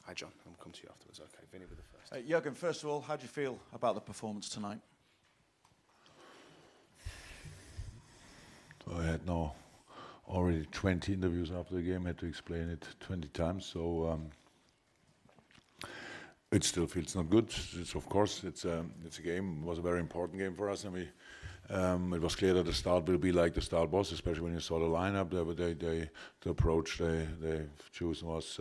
Hi, John. I'll come to you afterwards. Okay, Vinny with the first. Jurgen, first of all, how do you feel about the performance tonight? I had now already 20 interviews after the game. I had to explain it 20 times. So it still feels not good. Of course, it's a game. It was a very important game for us, and it was clear that the start will be like the start was, especially when you saw the lineup. The approach they chosen was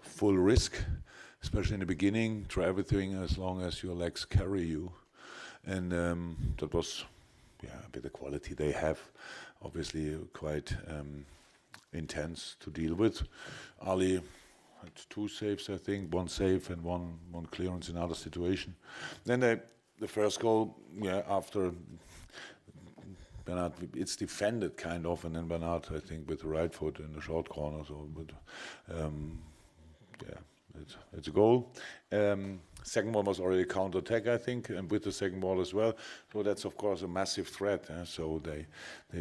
full risk, especially in the beginning. Try everything as long as your legs carry you, and that was a bit of quality they have. Obviously, quite intense to deal with. Ali had 2 saves, I think, 1 save and one clearance in another situation. Then the first goal, after Bernard, it's defended kind of, and then Bernard, I think, with the right foot in the short corner. So, but it's a goal. Second one was already counter-attack, I think, and with the second ball as well. So that's of course a massive threat. So they,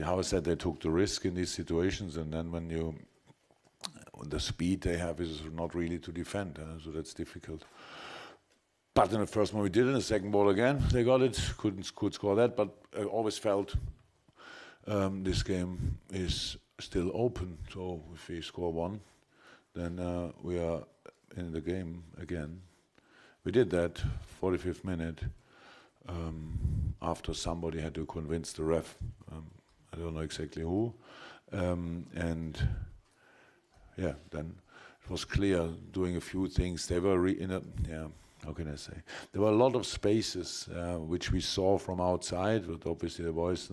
how I said, they took the risk in these situations, and then when the speed they have is not really to defend, so that's difficult. But in the first one we did it, in the second ball again, they got it, could score that, but I always felt this game is still open, so if we score 1, then we are in the game again. We did that 45th minute after somebody had to convince the ref, I don't know exactly who, and yeah, then it was clear doing a few things. They were how can I say? There were a lot of spaces which we saw from outside, but obviously the voice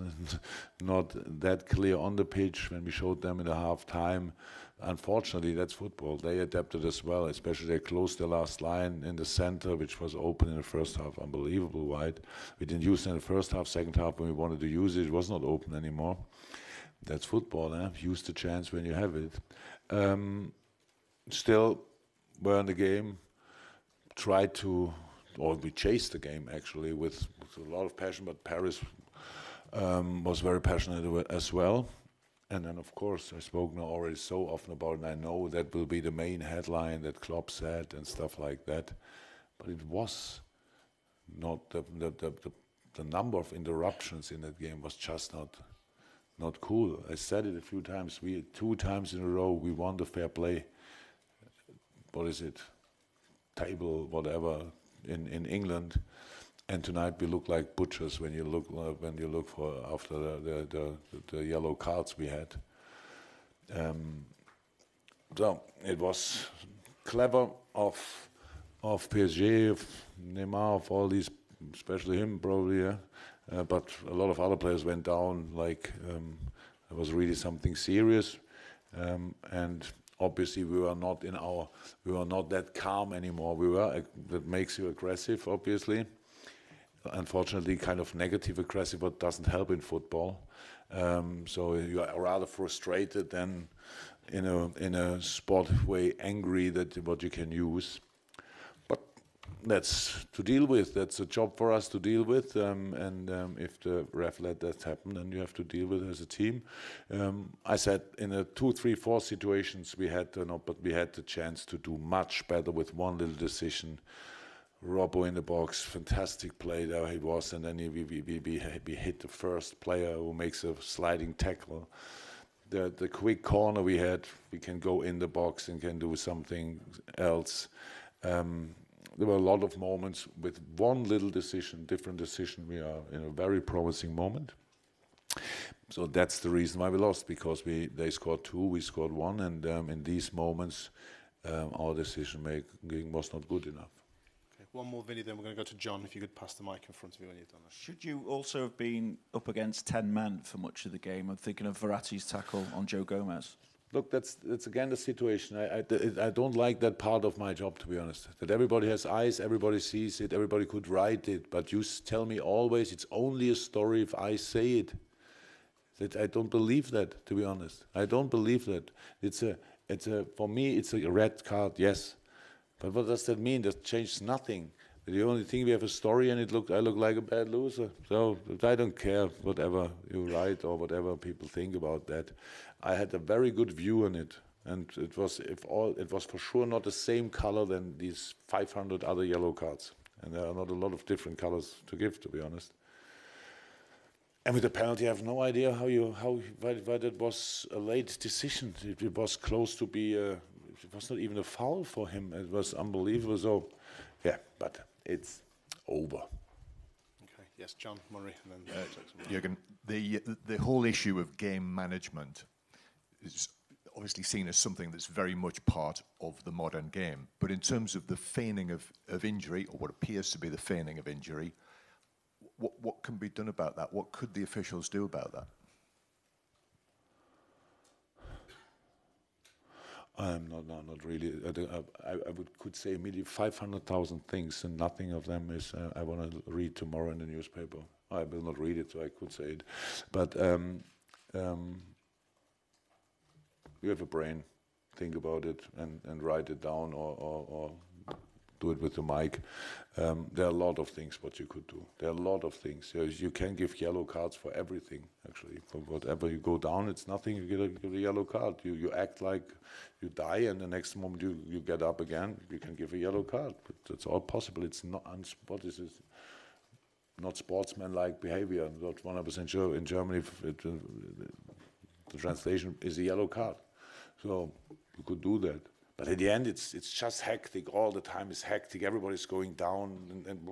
not that clear on the pitch when we showed them in the half time. Unfortunately, that's football. They adapted as well, especially they closed the last line in the center, which was open in the first half, unbelievable wide. We didn't use it in the first half, second half when we wanted to use it, it was not open anymore. That's football, use the chance when you have it. Still, we're in the game, we chased the game actually with a lot of passion, but Paris was very passionate as well. And then of course, I spoke now already so often about it, and I know that will be the main headline that Klopp said and stuff like that, but it was not, the number of interruptions in that game was just not cool. I said it a few times, 2 times in a row, we won the fair play. What is it? Table, whatever, in England, and tonight we look like butchers when you look for after the yellow cards we had. So it was clever of PSG, of Neymar, of all these, especially him probably, but a lot of other players went down like it was really something serious, and obviously we were not that calm anymore. That makes you aggressive, obviously. Unfortunately, kind of negative aggressive, but doesn't help in football. So you are rather frustrated than in a sport way angry that what you can use. But that's to deal with. That's a job for us to deal with. And if the ref let that happen, then you have to deal with it as a team. I said in a 2, 3, 4 situations we had but we had the chance to do much better with one little decision. Robbo in the box, fantastic play there he was, and then we hit the first player who makes a sliding tackle. The quick corner we had, we can go in the box and can do something else. There were a lot of moments with one little decision, different decision. We are in a very promising moment. So that's the reason why we lost, because they scored 2, we scored 1, and in these moments our decision making was not good enough. One more, Vinny, then we're going to go to John. If you could pass the mic in front of me when you've done that. Should you also have been up against 10 men for much of the game? I'm thinking of Verratti's tackle on Joe Gomez. Look, that's again the situation. I don't like that part of my job, to be honest. That everybody has eyes, everybody sees it, everybody could write it, but you tell me always it's only a story if I say it. That I don't believe that, to be honest. I don't believe that. For me, it's a red card, yes. But what does that mean? That changes nothing. The only thing, we have a story, and I look like a bad loser. So I don't care whatever you write or whatever people think about that. I had a very good view on it. and it was for sure not the same color than these 500 other yellow cards, and there are not a lot of different colors to give, to be honest. And with the penalty, I have no idea why that was a late decision. It was close to be. It was not even a foul for him. It was unbelievable. So, yeah, but it's over. Okay. Yes, John Murray, and then Jurgen, the whole issue of game management is obviously seen as something that's very much part of the modern game. But in terms of the feigning of injury, or what appears to be the feigning of injury, what can be done about that? What could the officials do about that? Not really. I could say immediately 500,000 things, and nothing of them is I want to read tomorrow in the newspaper. I will not read it, so I could say it. But you have a brain. Think about it and write it down, or do it with the mic. There are a lot of things what you could do. There are a lot of things. You can give yellow cards for everything, actually. For whatever you go down, it's nothing. You get a yellow card. You act like you die, and the next moment you get up again, you can give a yellow card. But it's all possible. It's not, what is this? Not sportsmanlike behavior. Not 100% sure. In Germany, the translation is a yellow card. So you could do that. But at the end, it's just hectic. All the time is hectic. Everybody's going down, and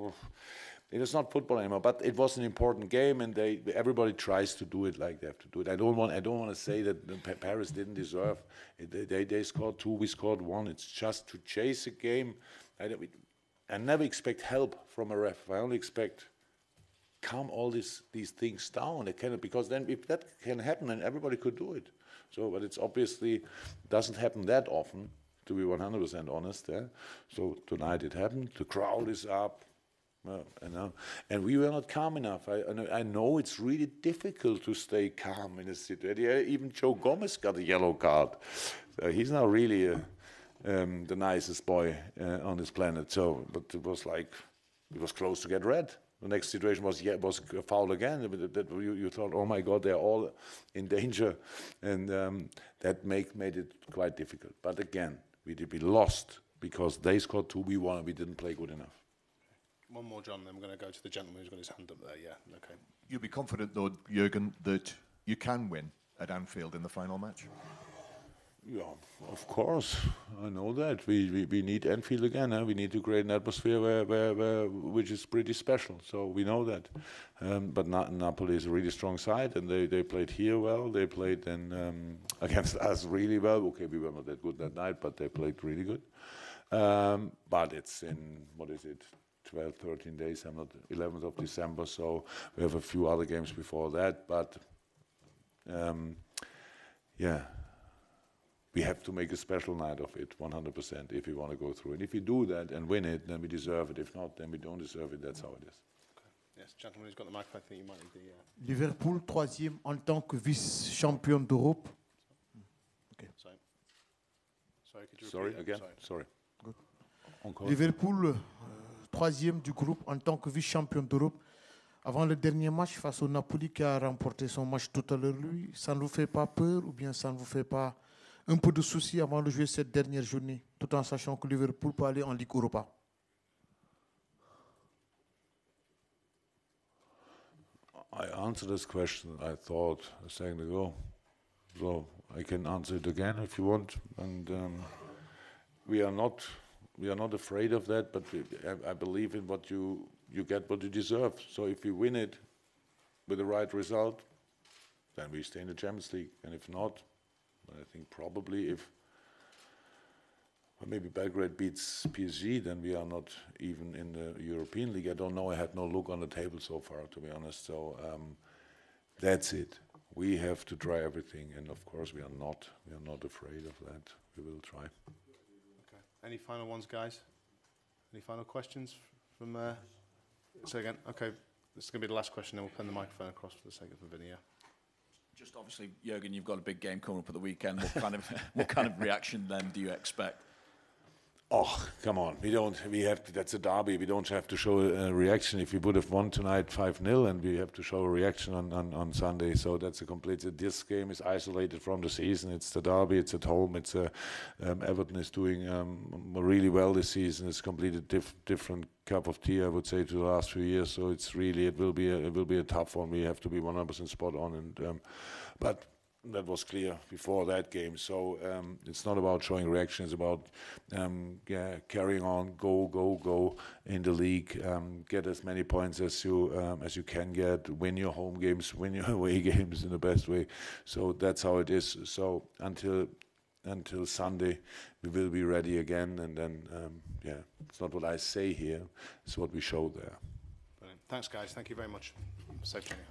it is not football anymore. But it was an important game, and everybody tries to do it like they have to do it. I don't want to say that Paris didn't deserve. They scored 2, we scored 1. It's just to chase a game. I never expect help from a ref. I only expect calm all these things down. It cannot, because then if that can happen, then everybody could do it. So, but it's obviously doesn't happen that often, to be 100% honest. Yeah? So tonight it happened. The crowd is up, and we were not calm enough. I know it's really difficult to stay calm in a situation. Yeah, even Joe Gomez got a yellow card. So he's not really the nicest boy on this planet. So, but it was close to get red. The next situation was a foul again. You thought, oh my God, they're all in danger, and that made it quite difficult. But again, we lost because they scored 2, we won, and we didn't play good enough. one more, John, then we're going to go to the gentleman who's got his hand up there. Yeah, okay. You'll be confident, though, Jurgen, that you can win at Anfield in the final match? Yeah, of course, I know that. We need Anfield again. We need to create an atmosphere which is pretty special. So we know that. But Napoli is a really strong side, and they played here well. They played against us really well. Okay, we were not that good that night, but they played really good. But it's in, what is it, 12, 13 days. I'm not 11th of December, so we have a few other games before that. But yeah. We have to make a special night of it, 100%, if we want to go through. And if we do that and win it, then we deserve it. If not, then we don't deserve it. That's how it is. Okay. Yes, gentleman who's got the microphone, I think you might need the... Liverpool, 3e en tant que vice-champion d'Europe. Okay. Sorry, could you Sorry, repeat again? that? Sorry. Good. Liverpool, 3e du groupe en tant que vice-champion d'Europe. Avant le dernier match face au Napoli qui a remporté son match tout à l'heure, lui, ça ne vous fait pas peur ou bien ça ne vous fait pas un peu de soucis avant de jouer cette dernière journée, tout en sachant que Liverpool peut aller en Ligue Europa? I answered this question, I thought, a second ago. So I can answer it again if you want. And we are not afraid of that, but I believe in what you get what you deserve. So if we win it with the right result, then we stay in the Champions League. And if not, I think probably if maybe Belgrade beats PSG, then we are not even in the European League. I don't know. I had no look on the table so far, to be honest. So that's it. We have to try everything, and of course we are not afraid of that. We will try. Okay. Any final ones, guys? Any final questions from? Say again. Okay. This is going to be the last question. Then we'll pen the microphone across for the sake of Vinny. Just obviously, Jurgen, you've got a big game coming up at the weekend. What kind of reaction then do you expect? Oh, come on. That's a derby. We don't have to show a reaction. If we would have won tonight 5-0, and we have to show a reaction on Sunday. So that's a complete... This game is isolated from the season. It's the derby. It's at home. It's Everton is doing really well this season. It's completely different cup of tea, I would say, to the last few years. So it will be a tough one. We have to be 100% spot on. And but that was clear before that game. So it's not about showing reaction. It's about carrying on, go in the league, get as many points as you can get, win your home games, win your away games in the best way. So that's how it is. So until Sunday, we will be ready again. And then, it's not what I say here; it's what we show there. Brilliant. Thanks, guys. Thank you very much. Safe journey.